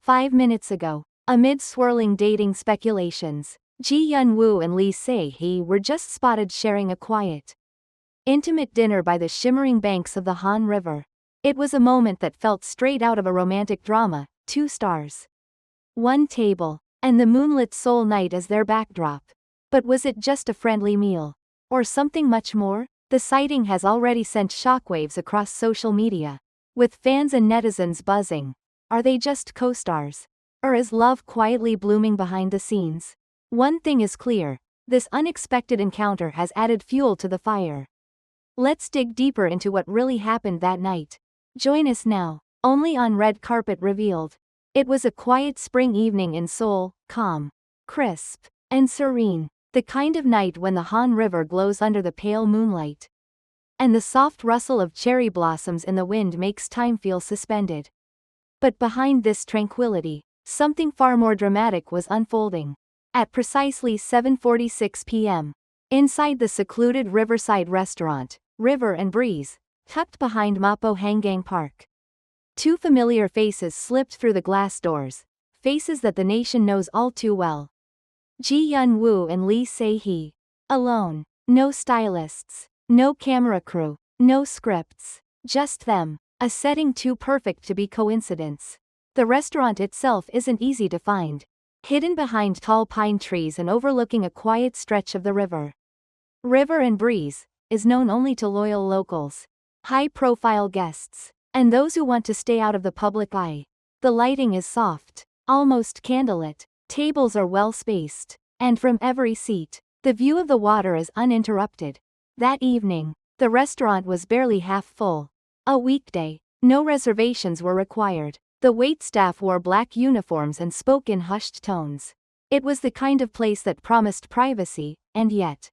5 minutes ago. Amid swirling dating speculations, Ji-Hyun-woo and Lee Se-hee were just spotted sharing a quiet, intimate dinner by the shimmering banks of the Han River. It was a moment that felt straight out of a romantic drama. 2 stars, 1 table, and the moonlit Seoul night as their backdrop. But was it just a friendly meal? Or something much more? The sighting has already sent shockwaves across social media, with fans and netizens buzzing. Are they just co-stars? Or is love quietly blooming behind the scenes? One thing is clear, this unexpected encounter has added fuel to the fire. Let's dig deeper into what really happened that night. Join us now, only on Red Carpet Revealed. It was a quiet spring evening in Seoul, calm, crisp, and serene, the kind of night when the Han River glows under the pale moonlight, and the soft rustle of cherry blossoms in the wind makes time feel suspended. But behind this tranquility, something far more dramatic was unfolding. At precisely 7:46 p.m., inside the secluded riverside restaurant, River and Breeze, tucked behind Mapo Hanggang Park, 2 familiar faces slipped through the glass doors, faces that the nation knows all too well. Ji-Hyun-woo and Lee Se-hee. Alone. No stylists, no camera crew, no scripts. Just them. A setting too perfect to be coincidence. The restaurant itself isn't easy to find. Hidden behind tall pine trees and overlooking a quiet stretch of the river. River and Breeze is known only to loyal locals, high-profile guests, and those who want to stay out of the public eye. The lighting is soft, almost candlelit, tables are well-spaced, and from every seat, the view of the water is uninterrupted. That evening, the restaurant was barely half full. A weekday, no reservations were required. The waitstaff wore black uniforms and spoke in hushed tones. It was the kind of place that promised privacy, and yet,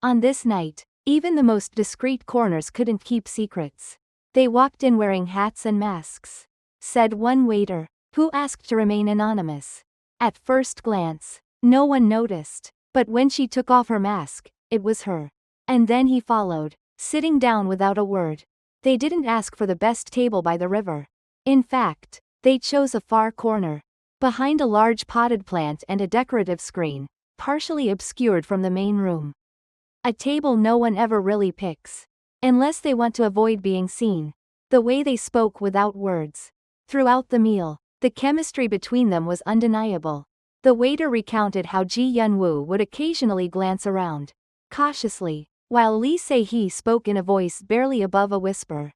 on this night, even the most discreet corners couldn't keep secrets. They walked in wearing hats and masks, said one waiter, who asked to remain anonymous. At first glance, no one noticed, but when she took off her mask, it was her. And then he followed, sitting down without a word. They didn't ask for the best table by the river. In fact, they chose a far corner, behind a large potted plant and a decorative screen, partially obscured from the main room. A table no one ever really picks, unless they want to avoid being seen. The way they spoke without words. Throughout the meal, the chemistry between them was undeniable. The waiter recounted how Ji-Hyun-woo would occasionally glance around, cautiously, while Lee Se-hee spoke in a voice barely above a whisper.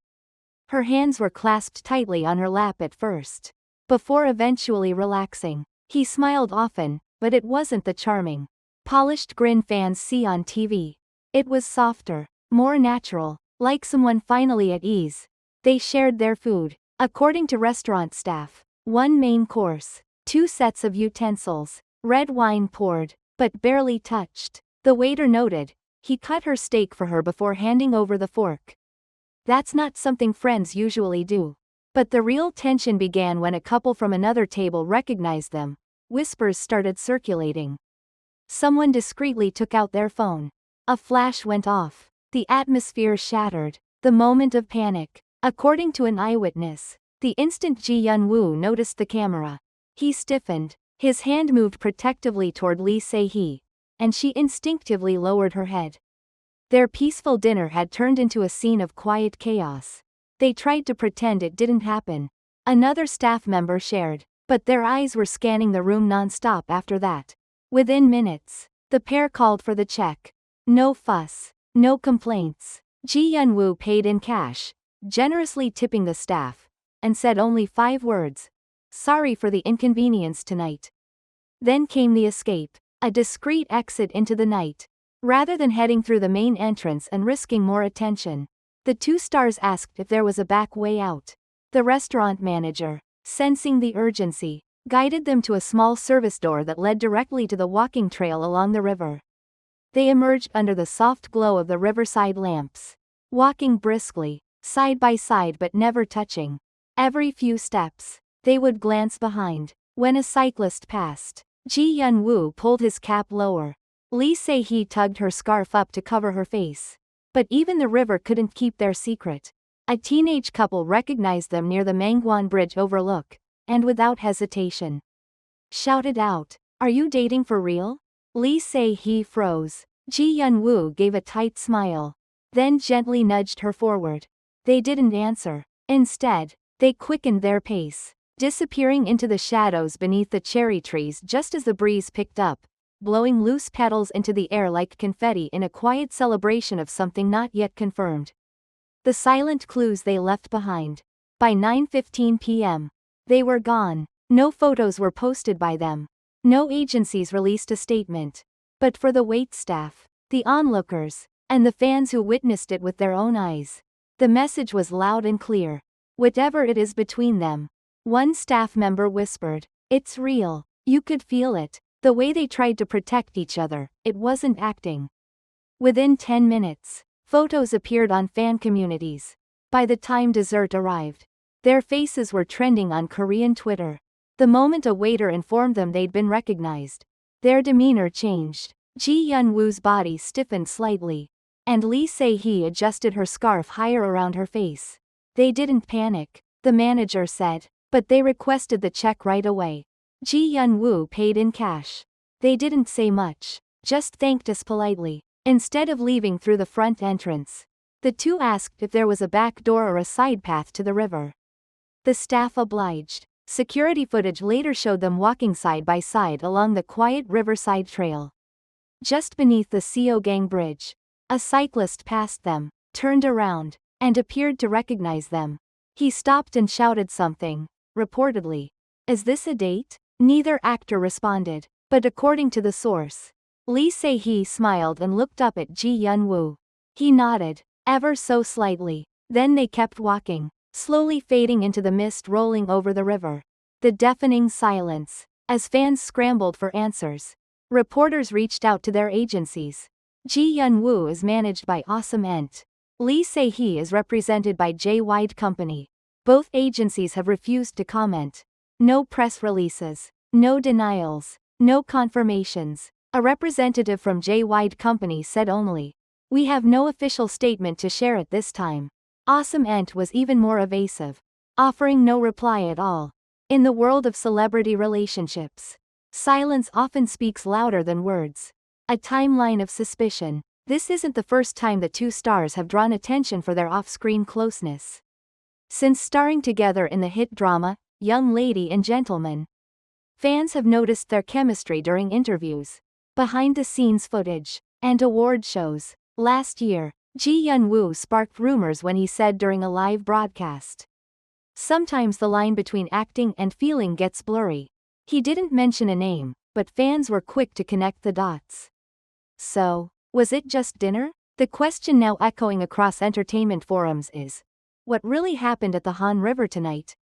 Her hands were clasped tightly on her lap at first, before eventually relaxing. He smiled often, but it wasn't the charming, polished grin fans see on TV. It was softer, more natural, like someone finally at ease. They shared their food, according to restaurant staff. 1 main course, 2 sets of utensils, red wine poured, but barely touched. The waiter noted. He cut her steak for her before handing over the fork. That's not something friends usually do. But the real tension began when a couple from another table recognized them. Whispers started circulating. Someone discreetly took out their phone. A flash went off. The atmosphere shattered. The moment of panic. According to an eyewitness, the instant Ji-Hyun-woo noticed the camera, he stiffened. His hand moved protectively toward Lee Se-hee, and she instinctively lowered her head. Their peaceful dinner had turned into a scene of quiet chaos. They tried to pretend it didn't happen. Another staff member shared, but their eyes were scanning the room non-stop after that. Within minutes, the pair called for the check. No fuss, no complaints. Ji-Hyun-woo paid in cash, generously tipping the staff, and said only 5 words. Sorry for the inconvenience tonight. Then came the escape, a discreet exit into the night. Rather than heading through the main entrance and risking more attention, the 2 stars asked if there was a back way out. The restaurant manager, sensing the urgency, guided them to a small service door that led directly to the walking trail along the river. They emerged under the soft glow of the riverside lamps, walking briskly, side by side but never touching. Every few steps, they would glance behind. When a cyclist passed, Ji-Hyun-woo pulled his cap lower. Lee Se-hee tugged her scarf up to cover her face. But even the river couldn't keep their secret. A teenage couple recognized them near the Mangwon Bridge overlook, and without hesitation, shouted out, "Are you dating for real?" Lee Se-hee froze. Ji-yeon-woo gave a tight smile, then gently nudged her forward. They didn't answer. Instead, they quickened their pace, disappearing into the shadows beneath the cherry trees just as the breeze picked up, blowing loose petals into the air like confetti in a quiet celebration of something not yet confirmed. The silent clues they left behind. By 9:15 p.m., they were gone. No photos were posted by them. No agencies released a statement. But for the waitstaff, the onlookers, and the fans who witnessed it with their own eyes, the message was loud and clear. Whatever it is between them, one staff member whispered, "It's real. You could feel it. The way they tried to protect each other, it wasn't acting." Within 10 minutes, photos appeared on fan communities. By the time dessert arrived, their faces were trending on Korean Twitter. The moment a waiter informed them they'd been recognized, their demeanor changed. Ji-yeon-woo's body stiffened slightly, and Lee Se-hee adjusted her scarf higher around her face. They didn't panic, the manager said, but they requested the check right away. Ji-yeon-woo paid in cash. They didn't say much, just thanked us politely. Instead of leaving through the front entrance, the two asked if there was a back door or a side path to the river. The staff obliged. Security footage later showed them walking side by side along the quiet riverside trail. Just beneath the Seogang Bridge, a cyclist passed them, turned around, and appeared to recognize them. He stopped and shouted something, reportedly. "Is this a date?" Neither actor responded, but according to the source, Lee Se-hee smiled and looked up at Ji-yeon-woo. He nodded, ever so slightly. Then they kept walking, slowly fading into the mist rolling over the river. The deafening silence, as fans scrambled for answers. Reporters reached out to their agencies. Ji-yeon-woo is managed by Awesome Ent. Lee Se-hee is represented by J-Wide Company. Both agencies have refused to comment. No press releases, no denials, no confirmations. A representative from J-Wide Company said only, "We have no official statement to share at this time." Awesome Ent was even more evasive, offering no reply at all. In the world of celebrity relationships, silence often speaks louder than words. A timeline of suspicion. This isn't the first time the two stars have drawn attention for their off-screen closeness. Since starring together in the hit drama, Young Lady and Gentleman, fans have noticed their chemistry during interviews, behind-the-scenes footage, and award shows. Last year, Ji-yeon-woo sparked rumors when he said during a live broadcast, "Sometimes the line between acting and feeling gets blurry." He didn't mention a name, but fans were quick to connect the dots. So, was it just dinner? The question now echoing across entertainment forums is, what really happened at the Han River tonight?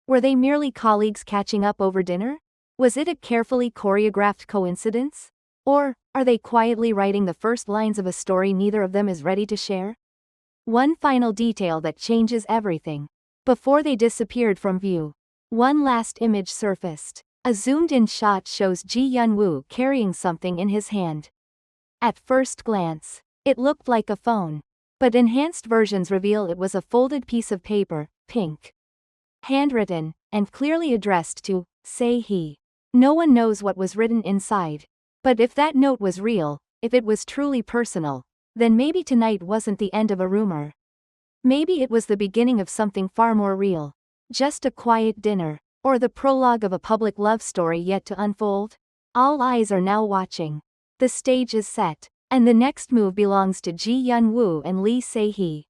Were they merely colleagues catching up over dinner? Was it a carefully choreographed coincidence? Or, are they quietly writing the first lines of a story neither of them is ready to share? One final detail that changes everything. Before they disappeared from view, one last image surfaced. A zoomed-in shot shows Ji-yeon-woo carrying something in his hand. At first glance, it looked like a phone, but enhanced versions reveal it was a folded piece of paper, pink, handwritten, and clearly addressed to Se-hee. No one knows what was written inside. But if that note was real, if it was truly personal, then maybe tonight wasn't the end of a rumor. Maybe it was the beginning of something far more real. Just a quiet dinner, or the prologue of a public love story yet to unfold. All eyes are now watching. The stage is set, and the next move belongs to Ji-yeon-woo and Lee Se-hee.